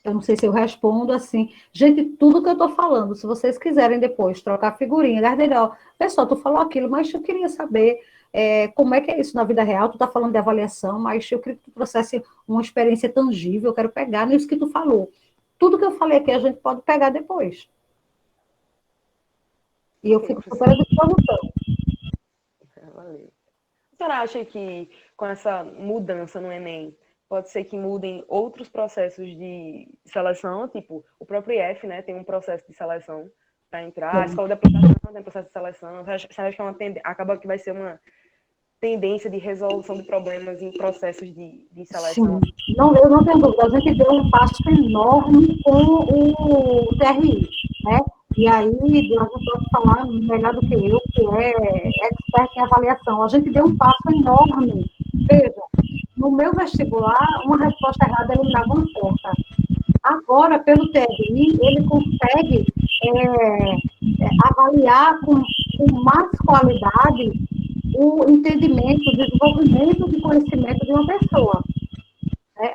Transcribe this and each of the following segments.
Eu não sei se eu respondo assim. Gente, tudo que eu estou falando, se vocês quiserem depois trocar figurinha, Gardenal, pessoal, tu falou aquilo, mas eu queria saber como é que é isso na vida real. Tu está falando de avaliação, mas eu queria que tu trouxesse uma experiência tangível, eu quero pegar nisso que tu falou. Tudo que eu falei aqui a gente pode pegar depois. E eu Ok, fico super à professora. disposição. Valeu. A senhora acha que com essa mudança no Enem, pode ser que mudem outros processos de seleção, tipo o próprio IF, né, tem um processo de seleção para entrar, a Tem. escola de aplicação tem um processo de seleção, você acha que acaba que vai ser uma tendência de resolução de problemas em processos de seleção? Sim, não, eu não tenho dúvida. A gente deu um passo enorme com o TRI, né? E aí, a gente pode falar melhor do que eu, que é expert em avaliação. A gente deu um passo enorme. Veja, no meu vestibular, uma resposta errada eliminava uma certa. Agora, pelo TRI, ele consegue avaliar com mais qualidade o entendimento, o desenvolvimento de conhecimento de uma pessoa.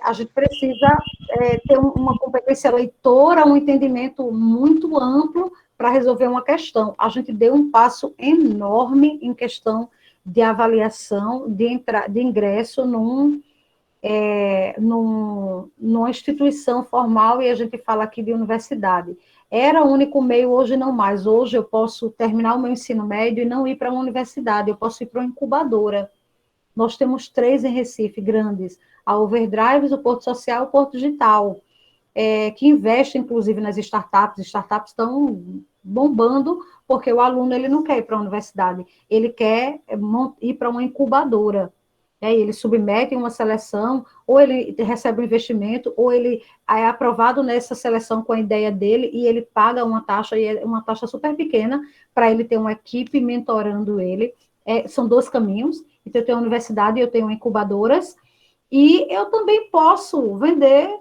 A gente precisa ter uma competência leitora, um entendimento muito amplo para resolver uma questão. A gente deu um passo enorme em questão de avaliação, de ingresso numa instituição formal, e a gente fala aqui de universidade. Era o único meio, hoje não mais. Hoje eu posso terminar o meu ensino médio e não ir para uma universidade, eu posso ir para uma incubadora. Nós temos 3 em Recife, grandes, a Overdrive, o Porto Social e o Porto Digital, que investe, inclusive, nas startups. As startups estão bombando, porque o aluno ele não quer ir para a universidade, ele quer ir para uma incubadora. Ele submete uma seleção, ou ele recebe um investimento, ou ele é aprovado nessa seleção com a ideia dele, e ele paga uma taxa, e é uma taxa super pequena, para ele ter uma equipe mentorando ele. São 2 caminhos. Então, eu tenho a universidade, eu tenho incubadoras, e eu também posso vender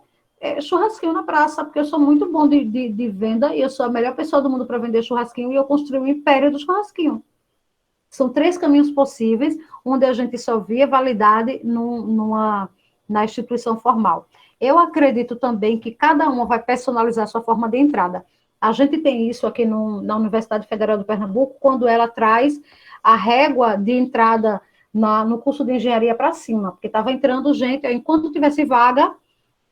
churrasquinho na praça, porque eu sou muito bom de venda, e eu sou a melhor pessoa do mundo para vender churrasquinho, e eu construí um império do churrasquinho. São 3 caminhos possíveis, onde a gente só via validade na instituição formal. Eu acredito também que cada uma vai personalizar a sua forma de entrada. A gente tem isso aqui na Universidade Federal do Pernambuco, quando ela traz a régua de entrada no curso de engenharia para cima, porque estava entrando gente, enquanto tivesse vaga,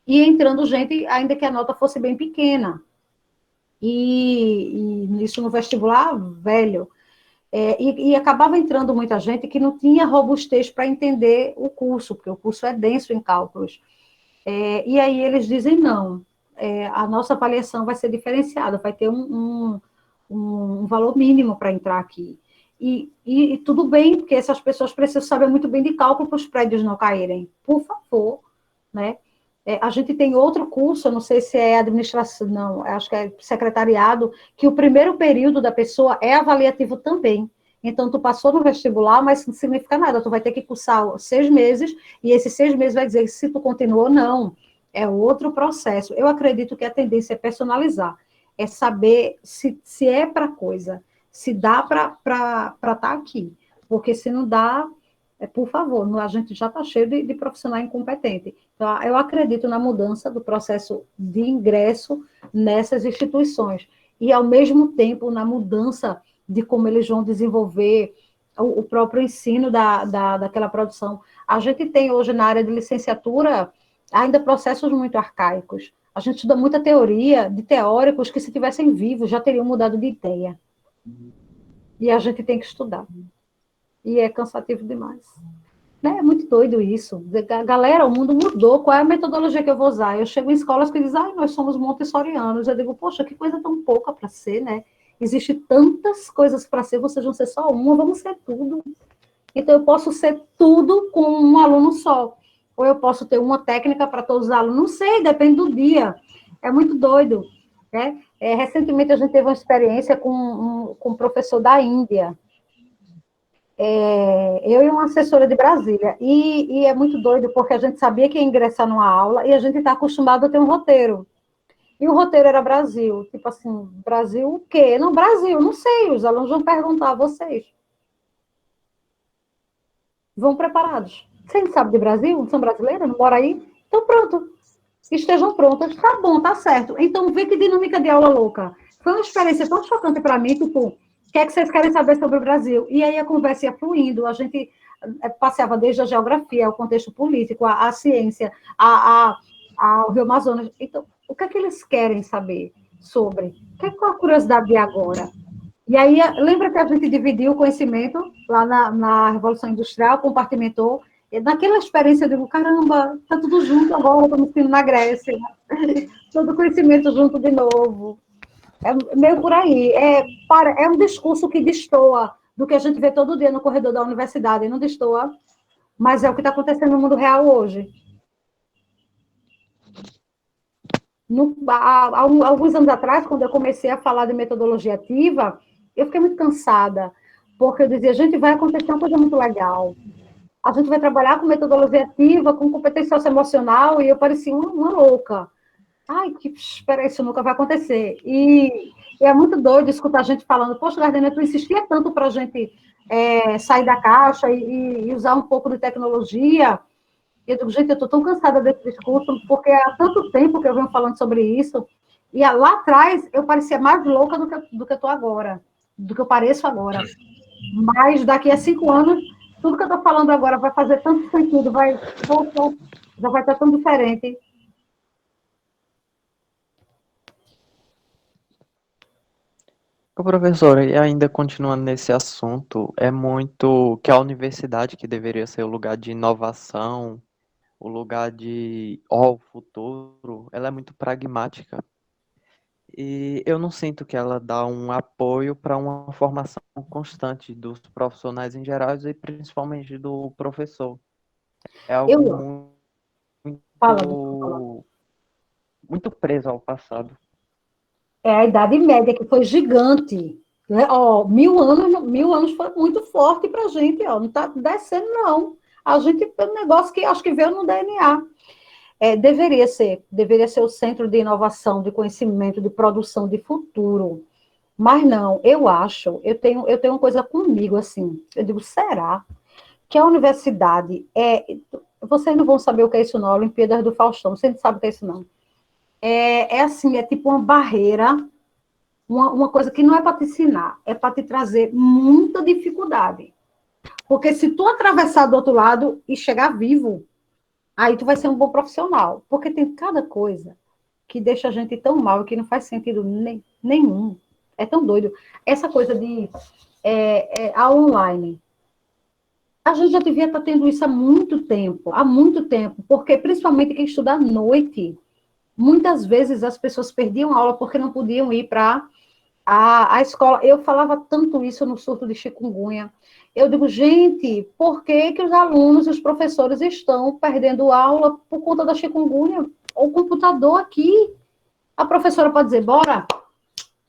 ia entrando gente, ainda que a nota fosse bem pequena. E isso no vestibular, velho. E acabava entrando muita gente que não tinha robustez para entender o curso, porque o curso é denso em cálculos. E aí eles dizem, não, a nossa avaliação vai ser diferenciada, vai ter um valor mínimo para entrar aqui. E tudo bem, porque essas pessoas precisam saber muito bem de cálculo para os prédios não caírem. Por favor, né? A gente tem outro curso, eu não sei se é administração, não, acho que é secretariado, que o primeiro período da pessoa é avaliativo também. Então, tu passou no vestibular, mas não significa nada, tu vai ter que cursar 6 meses, e esses 6 meses vai dizer se tu continuou ou não. É outro processo. Eu acredito que a tendência é personalizar, é saber se é para coisa, se dá para estar aqui. Porque se não dá, por favor, a gente já está cheio de profissional incompetente. Então, eu acredito na mudança do processo de ingresso nessas instituições. E, ao mesmo tempo, na mudança de como eles vão desenvolver o próprio ensino daquela produção. A gente tem hoje na área de licenciatura ainda processos muito arcaicos. A gente estuda muita teoria de teóricos que, se tivessem vivos, já teriam mudado de ideia. E a gente tem que estudar. E é cansativo demais. É muito doido isso. Galera, o mundo mudou. Qual é a metodologia que eu vou usar? Eu chego em escolas que dizem, nós somos montessorianos. Eu digo, poxa, que coisa tão pouca para ser, né? Existe tantas coisas para ser, vocês vão ser só uma, vamos ser tudo. Então, eu posso ser tudo com um aluno só. Ou eu posso ter uma técnica para todos os alunos. Não sei, depende do dia. É muito doido. Né? Recentemente, a gente teve uma experiência com um professor da Índia. Eu e uma assessora de Brasília. E é muito doido, porque a gente sabia que ia ingressar numa aula e a gente está acostumado a ter um roteiro. E o roteiro era Brasil. Tipo assim, Brasil o quê? Não, Brasil, não sei. Os alunos vão perguntar a vocês. Vão preparados. Vocês não sabem de Brasil? Não são brasileiros? Não moram aí? Então, pronto. estejam prontas. Tá bom, tá certo. Então, vê que dinâmica de aula louca. Foi uma experiência tão chocante para mim, tipo, o que é que vocês querem saber sobre o Brasil? E aí a conversa ia fluindo, a gente passeava desde a geografia, o contexto político, a ciência, ao Rio Amazonas. Então, o que é que eles querem saber sobre? Qual é a curiosidade de agora? E aí, lembra que a gente dividiu o conhecimento lá na Revolução Industrial, compartimentou, e naquela experiência eu digo, caramba, está tudo junto agora, estamos indo na Grécia, todo conhecimento junto de novo. É meio por aí. É um discurso que destoa do que a gente vê todo dia no corredor da universidade, não destoa, mas é o que está acontecendo no mundo real hoje. Há alguns anos atrás, quando eu comecei a falar de metodologia ativa, eu fiquei muito cansada, porque eu dizia, gente, vai acontecer uma coisa muito legal. A gente vai trabalhar com metodologia ativa, com competência socioemocional, e eu parecia uma louca. Ai, que espera, isso nunca vai acontecer. E é muito doido escutar a gente falando, poxa, Gardenia, tu insistia tanto para a gente sair da caixa e usar um pouco de tecnologia. E eu digo, gente, eu estou tão cansada desse discurso, porque há tanto tempo que eu venho falando sobre isso, e lá atrás eu parecia mais louca do que eu estou agora, do que eu pareço agora. Mas daqui a 5 anos, tudo que eu estou falando agora vai fazer tanto sentido, já vai estar tão diferente. Ô, professora, e ainda continuando nesse assunto, é muito que a universidade, que deveria ser o lugar de inovação, o lugar de o futuro, ela é muito pragmática. E eu não sinto que ela dá um apoio para uma formação constante dos profissionais em geral e principalmente do professor. É algo Eu falo, muito, muito preso ao passado. é a Idade Média, que foi gigante. Né? Ó, 1000 anos foi muito forte para a gente, ó, não está descendo, não. A gente, é um negócio que acho que veio no DNA. Deveria ser o centro de inovação, de conhecimento, de produção, de futuro. Mas não, eu tenho uma coisa comigo, assim, eu digo, será que a universidade vocês não vão saber o que é isso não, Olimpíadas do Faustão, vocês não sabem o que é isso não. É assim, é tipo uma barreira, uma coisa que não é para te ensinar, é para te trazer muita dificuldade. Porque se tu atravessar do outro lado e chegar vivo, aí tu vai ser um bom profissional. Porque tem cada coisa que deixa a gente tão mal e que não faz sentido nenhum. É tão doido. Essa coisa de aula online. A gente já devia estar tendo isso há muito tempo, porque principalmente quem estuda à noite, muitas vezes as pessoas perdiam aula porque não podiam ir para a escola. Eu falava tanto isso no surto de chikungunya. Eu digo, gente, por que, que os alunos e os professores estão perdendo aula por conta da chikungunya? O computador aqui. A professora pode dizer, bora,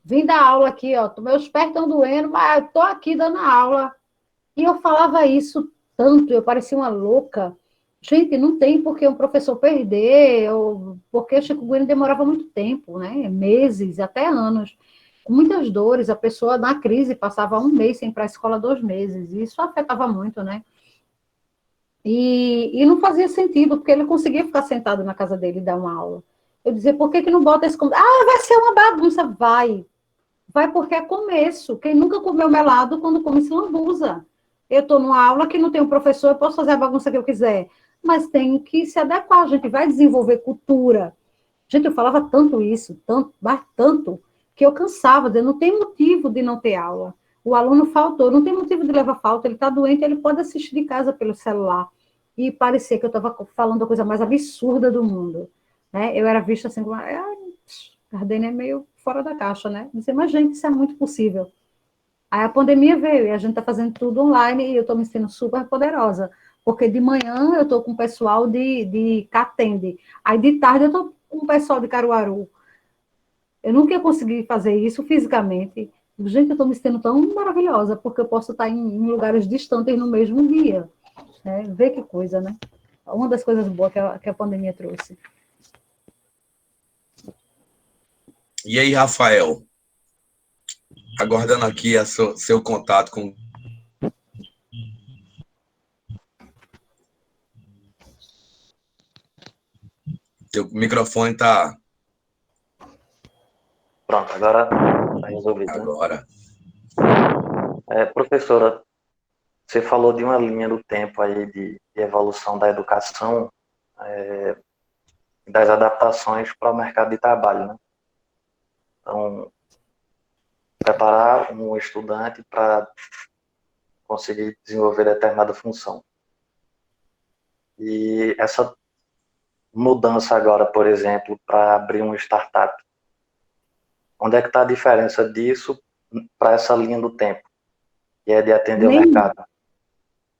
vim dar aula aqui, ó, meus pés estão doendo, mas eu estou aqui dando aula. E eu falava isso tanto, eu parecia uma louca. Gente, não tem por que um professor perder, ou porque o chikungunya demorava muito tempo, né? Meses, até anos. Com muitas dores, a pessoa na crise passava 1 mês sem ir para a escola, 2 meses. E isso afetava muito, né? E não fazia sentido, porque ele conseguia ficar sentado na casa dele e dar uma aula. Eu dizia, por que, que não bota esse... Ah, vai ser uma bagunça. Vai porque é começo. Quem nunca comeu melado, quando come, se lambuza. Eu estou numa aula que não tem um professor, eu posso fazer a bagunça que eu quiser. Mas tem que se adequar, a gente vai desenvolver cultura. Gente, eu falava tanto isso, tanto, mas tanto, que eu cansava, de não tem motivo de não ter aula. O aluno faltou, não tem motivo de levar falta, ele está doente, ele pode assistir de casa pelo celular. E parecia que eu estava falando a coisa mais absurda do mundo. Né? Eu era vista assim, como, Gardenia é meio fora da caixa, né? Dizia, mas, gente, isso é muito possível. Aí a pandemia veio e a gente está fazendo tudo online e eu estou me sentindo super poderosa. Porque de manhã eu estou com o pessoal de Catende. Aí de tarde eu estou com o pessoal de Caruaru. Eu nunca ia conseguir fazer isso fisicamente. Gente, eu estou me sentindo tão maravilhosa, porque eu posso estar em lugares distantes no mesmo dia. Né? Vê que coisa, né? Uma das coisas boas que a pandemia trouxe. E aí, Rafael? Aguardando aqui seu contato com. Teu microfone tá Pronto, agora está resolvido, né? agora. Professora, você falou de uma linha do tempo aí de evolução da educação, das adaptações para o mercado de trabalho, né? Então, preparar um estudante para conseguir desenvolver determinada função. E essa mudança agora, por exemplo, para abrir uma startup, onde é que está a diferença disso para essa linha do tempo, que é de atender o mercado?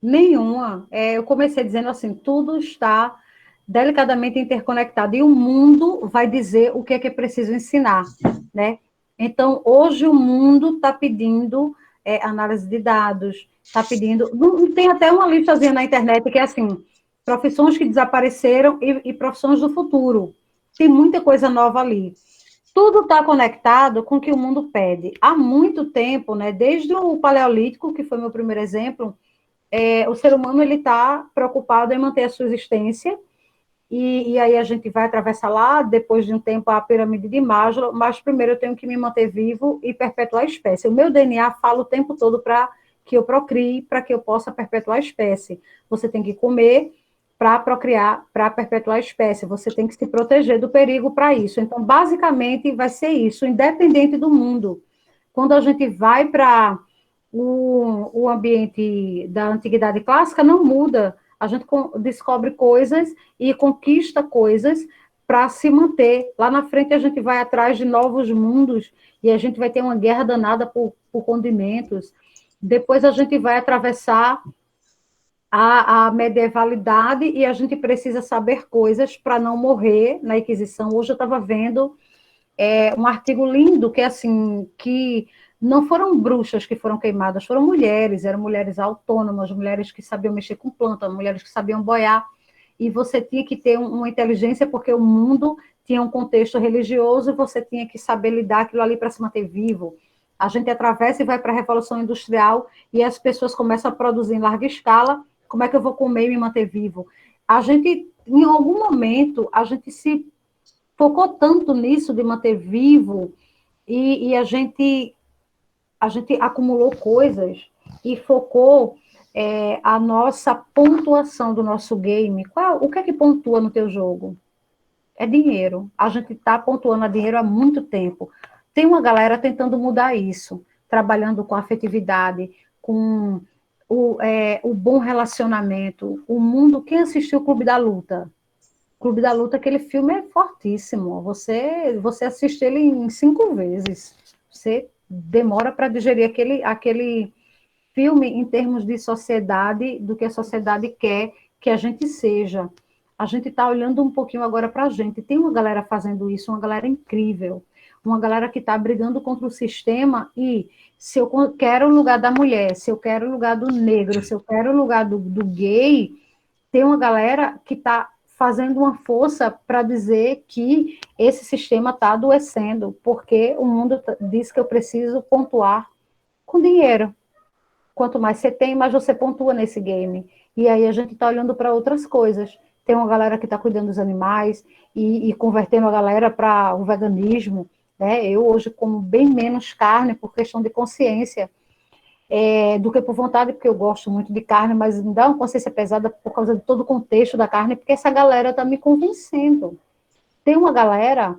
Nenhuma. Eu comecei dizendo assim, tudo está delicadamente interconectado e o mundo vai dizer o que é preciso ensinar, né? Então, hoje o mundo está pedindo análise de dados, está pedindo... Tem até uma listazinha na internet que é assim, profissões que desapareceram e profissões do futuro. Tem muita coisa nova ali. Tudo está conectado com o que o mundo pede. Há muito tempo, né, desde o Paleolítico, que foi meu primeiro exemplo, o ser humano ele está preocupado em manter a sua existência, e aí a gente vai atravessar lá, depois de um tempo, a pirâmide de Maslow, mas primeiro eu tenho que me manter vivo e perpetuar a espécie. O meu DNA fala o tempo todo para que eu procrie, para que eu possa perpetuar a espécie. Você tem que comer para procriar, para perpetuar a espécie. Você tem que se proteger do perigo para isso. Então, basicamente, vai ser isso, independente do mundo. Quando a gente vai para o ambiente da antiguidade clássica, não muda. A gente descobre coisas e conquista coisas para se manter. Lá na frente a gente vai atrás de novos mundos e a gente vai ter uma guerra danada por condimentos. Depois a gente vai atravessar a medievalidade e a gente precisa saber coisas para não morrer na Inquisição. Hoje eu estava vendo um artigo lindo que é assim, que não foram bruxas que foram queimadas, foram mulheres, eram mulheres autônomas, mulheres que sabiam mexer com planta, mulheres que sabiam boiar, e você tinha que ter uma inteligência, porque o mundo tinha um contexto religioso, e você tinha que saber lidar aquilo ali para se manter vivo. A gente atravessa e vai para a Revolução Industrial, e as pessoas começam a produzir em larga escala, como é que eu vou comer e me manter vivo? A gente, em algum momento, a gente se focou tanto nisso de manter vivo, e a gente acumulou coisas e focou a nossa pontuação do nosso game. O que é que pontua no teu jogo? É dinheiro. A gente está pontuando a dinheiro há muito tempo. Tem uma galera tentando mudar isso, trabalhando com afetividade, com o bom relacionamento, o mundo. Quem assistiu o Clube da Luta? Clube da Luta, aquele filme é fortíssimo. Você assiste ele em 5 vezes. Você demora para digerir aquele filme em termos de sociedade, do que a sociedade quer que a gente seja. A gente está olhando um pouquinho agora para a gente. Tem uma galera fazendo isso, uma galera incrível. Uma galera que está brigando contra o sistema e se eu quero o lugar da mulher, se eu quero o lugar do negro, se eu quero o lugar do gay, tem uma galera que está fazendo uma força para dizer que esse sistema está adoecendo, porque o mundo diz que eu preciso pontuar com dinheiro. Quanto mais você tem, mais você pontua nesse game. E aí a gente está olhando para outras coisas. Tem uma galera que está cuidando dos animais e convertendo a galera para o veganismo. Né? Eu hoje como bem menos carne por questão de consciência, do que por vontade, porque eu gosto muito de carne, mas me dá uma consciência pesada por causa de todo o contexto da carne, porque essa galera está me convencendo. Tem uma galera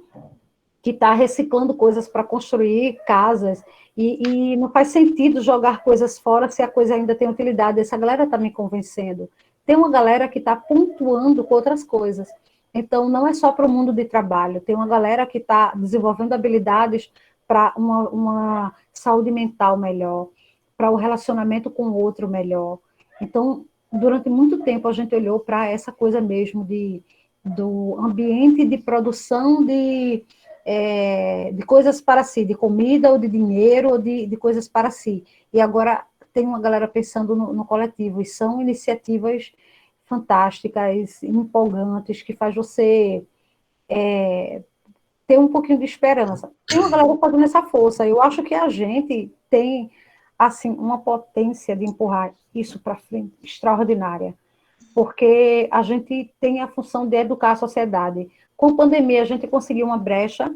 que está reciclando coisas para construir casas, e não faz sentido jogar coisas fora se a coisa ainda tem utilidade. Essa galera está me convencendo. Tem uma galera que está pontuando com outras coisas. Então, não é só para o mundo de trabalho. Tem uma galera que está desenvolvendo habilidades para uma saúde mental melhor, para o relacionamento com o outro melhor. Então, durante muito tempo, a gente olhou para essa coisa mesmo do ambiente de produção de coisas para si, de comida ou de dinheiro ou de coisas para si. E agora tem uma galera pensando no coletivo, e são iniciativas fantásticas, empolgantes, que faz você ter um pouquinho de esperança. Tem uma galera fazendo essa força. Eu acho que a gente tem assim uma potência de empurrar isso para frente extraordinária, porque a gente tem a função de educar a sociedade. Com a pandemia, a gente conseguiu uma brecha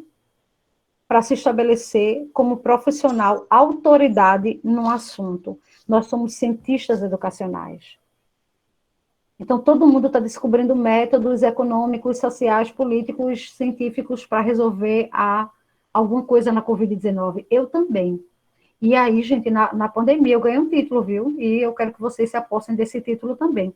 para se estabelecer como profissional, autoridade no assunto. Nós somos cientistas educacionais. Então, todo mundo está descobrindo métodos econômicos, sociais, políticos, científicos para resolver alguma coisa na Covid-19. Eu também. E aí, gente, na pandemia eu ganhei um título, viu? E eu quero que vocês se apossem desse título também.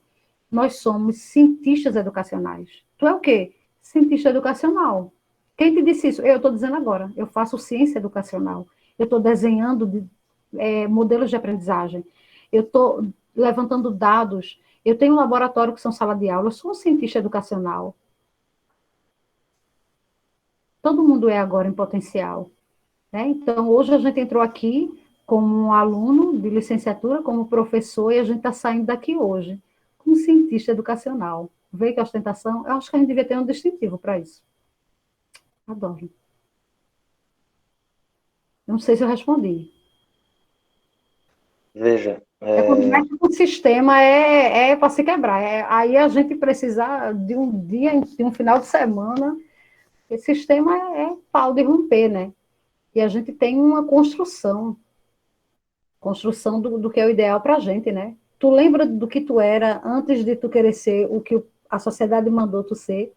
Nós somos cientistas educacionais. Tu é o quê? Cientista educacional. Quem te disse isso? Eu estou dizendo agora. Eu faço ciência educacional. Eu estou desenhando modelos de aprendizagem. Eu estou levantando dados. Eu tenho um laboratório que são sala de aula. Eu sou um cientista educacional. Todo mundo é agora em potencial. Né? Então, hoje a gente entrou aqui como um aluno de licenciatura, como professor, e a gente está saindo daqui hoje como cientista educacional. Vê que ostentação? Eu acho que a gente devia ter um distintivo para isso. Adoro. Não sei se eu respondi. Veja, Quando mexe com o sistema, para se quebrar. Aí a gente precisa de um dia, de um final de semana, esse sistema é pau de romper, né? E a gente tem uma construção do que é o ideal para a gente, né? Tu lembra do que tu era antes de tu querer ser o que a sociedade mandou tu ser?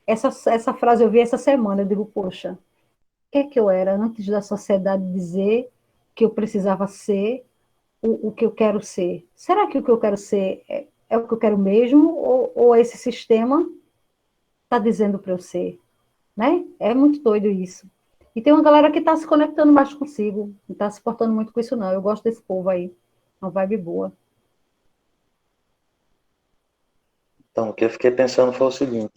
Essa frase eu vi essa semana, eu digo, poxa, o que é que eu era antes da sociedade dizer que eu precisava ser o que eu quero ser? Será que o que eu quero ser é o que eu quero mesmo? Ou esse sistema está dizendo para eu ser? Né? É muito doido isso. E tem uma galera que está se conectando mais consigo, não está se portando muito com isso, não. Eu gosto desse povo aí, uma vibe boa. então, o que eu fiquei pensando foi o seguinte: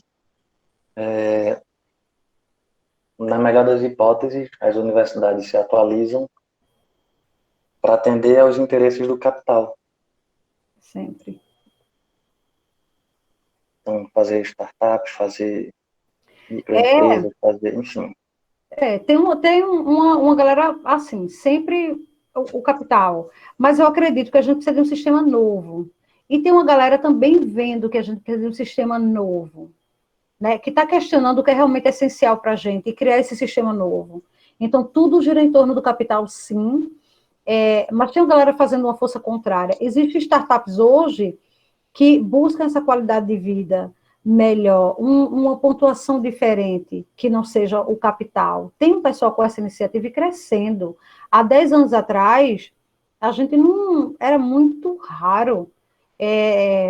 na melhor das hipóteses, as universidades se atualizam para atender aos interesses do capital. Sempre. Então, fazer startups, fazer É, microempresas, fazer, enfim. tem uma galera, assim, sempre o capital, mas eu acredito que a gente precisa de um sistema novo. E tem uma galera também vendo que a gente precisa de um sistema novo, né, que está questionando o que é realmente essencial para a gente e criar esse sistema novo. Então, tudo gira em torno do capital, sim, mas tem uma galera fazendo uma força contrária. Existem startups hoje que buscam essa qualidade de vida melhor, uma pontuação diferente, que não seja o capital. Tem um pessoal com essa iniciativa e crescendo. Há 10 anos atrás, a gente não... Era muito raro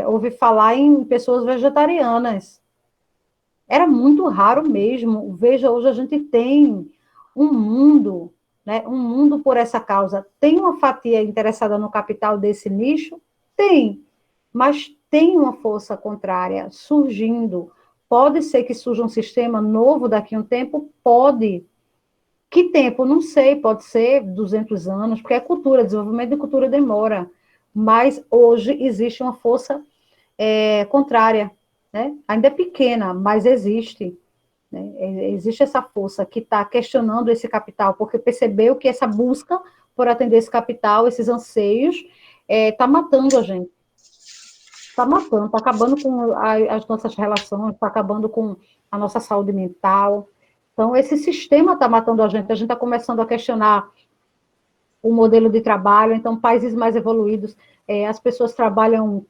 ouvir falar em pessoas vegetarianas. Era muito raro mesmo. Veja, hoje a gente tem um mundo, né? Um mundo por essa causa. Tem uma fatia interessada no capital desse nicho? Tem, mas tem uma força contrária surgindo. Pode ser que surja um sistema novo daqui a um tempo? Pode. Que tempo? Não sei, pode ser 200 anos, porque é cultura, desenvolvimento de cultura demora. Mas hoje existe uma força contrária, né? Ainda é pequena, mas existe. Né? Existe essa força que está questionando esse capital, porque percebeu que essa busca por atender esse capital, esses anseios, está matando a gente. Está matando, está acabando com as nossas relações, está acabando com a nossa saúde mental. Então, esse sistema está matando a gente está começando a questionar o modelo de trabalho. Então, países mais evoluídos, as pessoas trabalham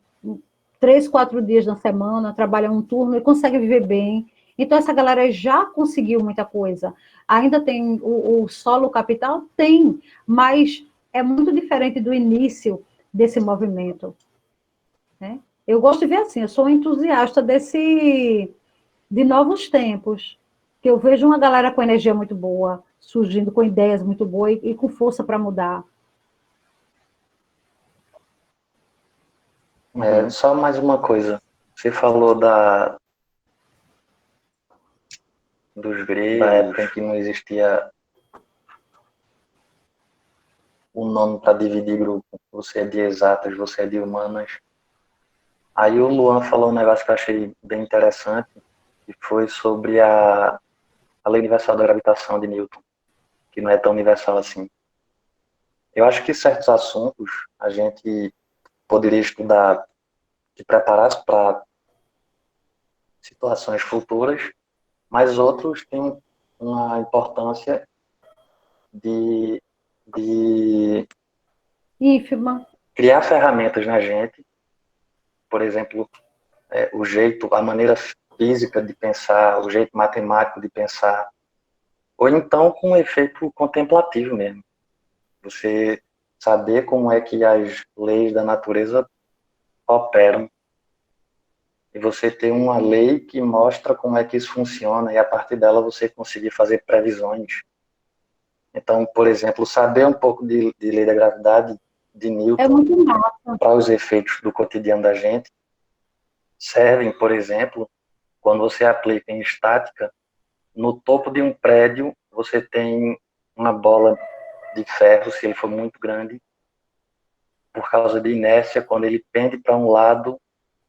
3, 4 dias na semana, trabalham um turno e conseguem viver bem. Então, essa galera já conseguiu muita coisa. Ainda tem o solo capital? Tem, mas é muito diferente do início desse movimento. Né? Eu gosto de ver assim, eu sou entusiasta de novos tempos, que eu vejo uma galera com energia muito boa, surgindo com ideias muito boas e com força para mudar. Só mais uma coisa. Você falou dos gregos, da época em que não existia o nome para dividir grupo. Você é de exatas, você é de humanas. Aí o Luan falou um negócio que eu achei bem interessante, que foi sobre a lei universal da gravitação de Newton, que não é tão universal assim. Eu acho que certos assuntos a gente poderia estudar e preparar para situações futuras, mas outros têm uma importância de ínfima. criar ferramentas na gente, por exemplo, o jeito, a maneira física de pensar, o jeito matemático de pensar, ou então com um efeito contemplativo mesmo. Você saber como é que as leis da natureza operam, e você ter uma lei que mostra como é que isso funciona, e a partir dela você conseguir fazer previsões. Então, por exemplo, saber um pouco de lei da gravidade de É Newton muito massa. para os efeitos do cotidiano da gente servem, por exemplo, quando você aplica em estática, no topo de um prédio você tem uma bola de ferro, se ele for muito grande, por causa de inércia, quando ele pende para um lado,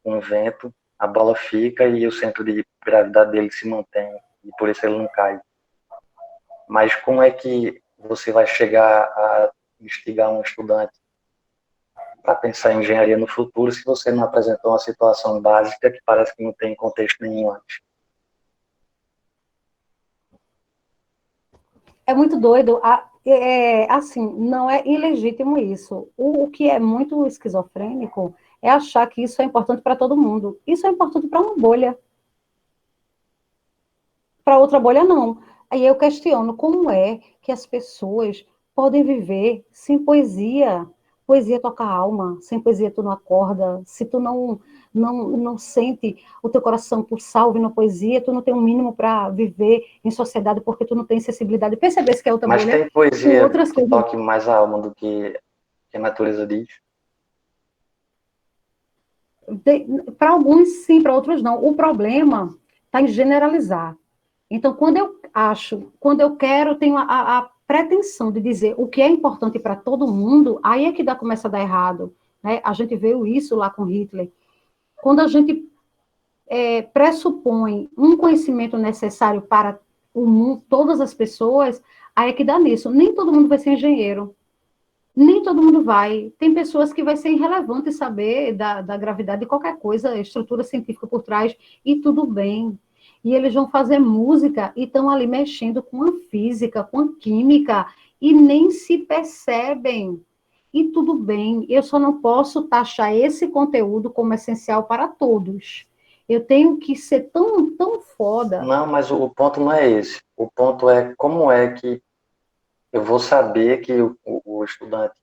com o vento, a bola fica e o centro de gravidade dele se mantém, e por isso ele não cai. Mas como é que você vai chegar a instigar um estudante para pensar em engenharia no futuro se você não apresentou uma situação básica que parece que não tem contexto nenhum antes? É muito doido. Assim, não é ilegítimo isso. O que é muito esquizofrênico é achar que isso é importante para todo mundo. Isso é importante para uma bolha. Para outra bolha, não. Aí eu questiono como é que as pessoas podem viver sem poesia. Poesia toca a alma, sem poesia tu não acorda. Se tu não sente o teu coração pulsar ouvindo a poesia, tu não tem um mínimo para viver em sociedade porque tu não tem sensibilidade. Percebesse que é outra Mas bolha tem com poesia outras que coisas. toque mais a alma do que a natureza diz? Para alguns sim, para outros não. O problema está em generalizar. Então, quando eu quero, tenho a pretensão de dizer o que é importante para todo mundo, aí é que começa a dar errado. Né? A gente viu isso lá com Hitler. Quando a gente pressupõe um conhecimento necessário para o mundo, todas as pessoas, aí é que dá nisso. Nem todo mundo vai ser engenheiro. Nem todo mundo vai. Tem pessoas que vai ser irrelevante saber da gravidade de qualquer coisa, estrutura científica por trás, e tudo bem. E eles vão fazer música e estão ali mexendo com a física, com a química, e nem se percebem. E tudo bem, eu só não posso taxar esse conteúdo como essencial para todos. Eu tenho que ser tão foda. Não, mas o ponto não é esse. O ponto é como é que eu vou saber que o estudante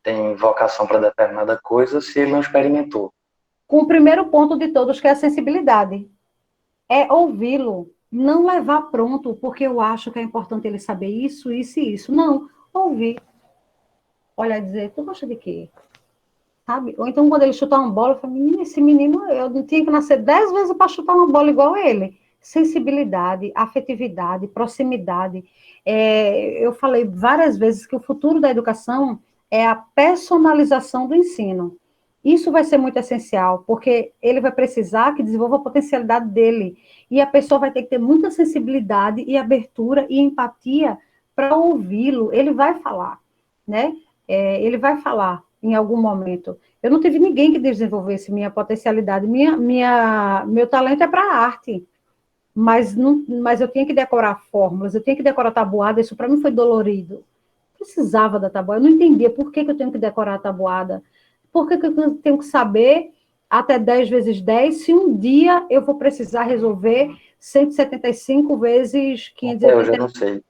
tem vocação para determinada coisa se ele não experimentou. Com o primeiro ponto de todos, que é a sensibilidade. É ouvi-lo, não levar pronto, porque eu acho que é importante ele saber isso, isso e isso. Não, ouvir. Olha, dizer, tu gosta de quê? Sabe? Ou então, quando ele chutar uma bola, eu falo, menino, esse menino, eu não tinha que nascer 10 vezes para chutar uma bola igual a ele. Sensibilidade, afetividade, proximidade. Eu falei várias vezes que o futuro da educação é a personalização do ensino. Isso vai ser muito essencial, porque ele vai precisar que desenvolva a potencialidade dele. E a pessoa vai ter que ter muita sensibilidade e abertura e empatia para ouvi-lo. Ele vai falar, né? Ele vai falar em algum momento. Eu não tive ninguém que desenvolvesse minha potencialidade. Meu talento é para a arte. Mas eu tinha que decorar fórmulas, eu tinha que decorar tabuada, isso para mim foi dolorido. Precisava da tabuada, eu não entendia por que eu tenho que decorar a tabuada. Por que eu tenho que saber até 10 vezes 10 se um dia eu vou precisar resolver 175 vezes 580? Eu já não sei.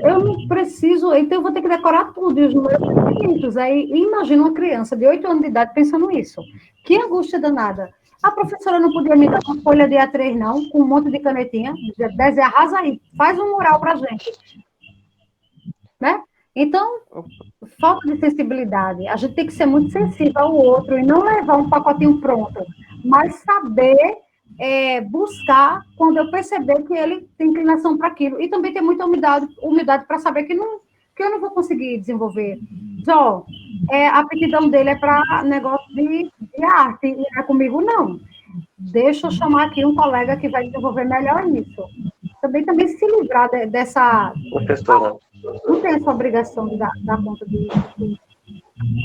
Eu não preciso, então eu vou ter que decorar tudo, e os números são infinitos. Aí, imagina uma criança de 8 anos de idade pensando nisso. Que angústia danada. A professora não podia me dar uma folha de A3, não, com um monte de canetinha, desenha, arrasa aí, faz um mural para a gente. Né? Então, falta de sensibilidade. A gente tem que ser muito sensível ao outro e não levar um pacotinho pronto, mas saber buscar quando eu perceber que ele tem inclinação para aquilo. E também ter muita humildade para saber que eu não vou conseguir desenvolver. Só, a aptidão dele é para negócio de arte, e não é comigo, não. Deixa eu chamar aqui um colega que vai desenvolver melhor isso. Também se livrar dessa... Professora, Não tem essa obrigação de dar conta disso.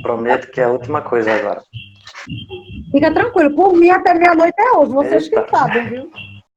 prometo que é a última coisa agora. Fica tranquilo, por mim até meia-noite é hoje, vocês Eita. que sabem, viu?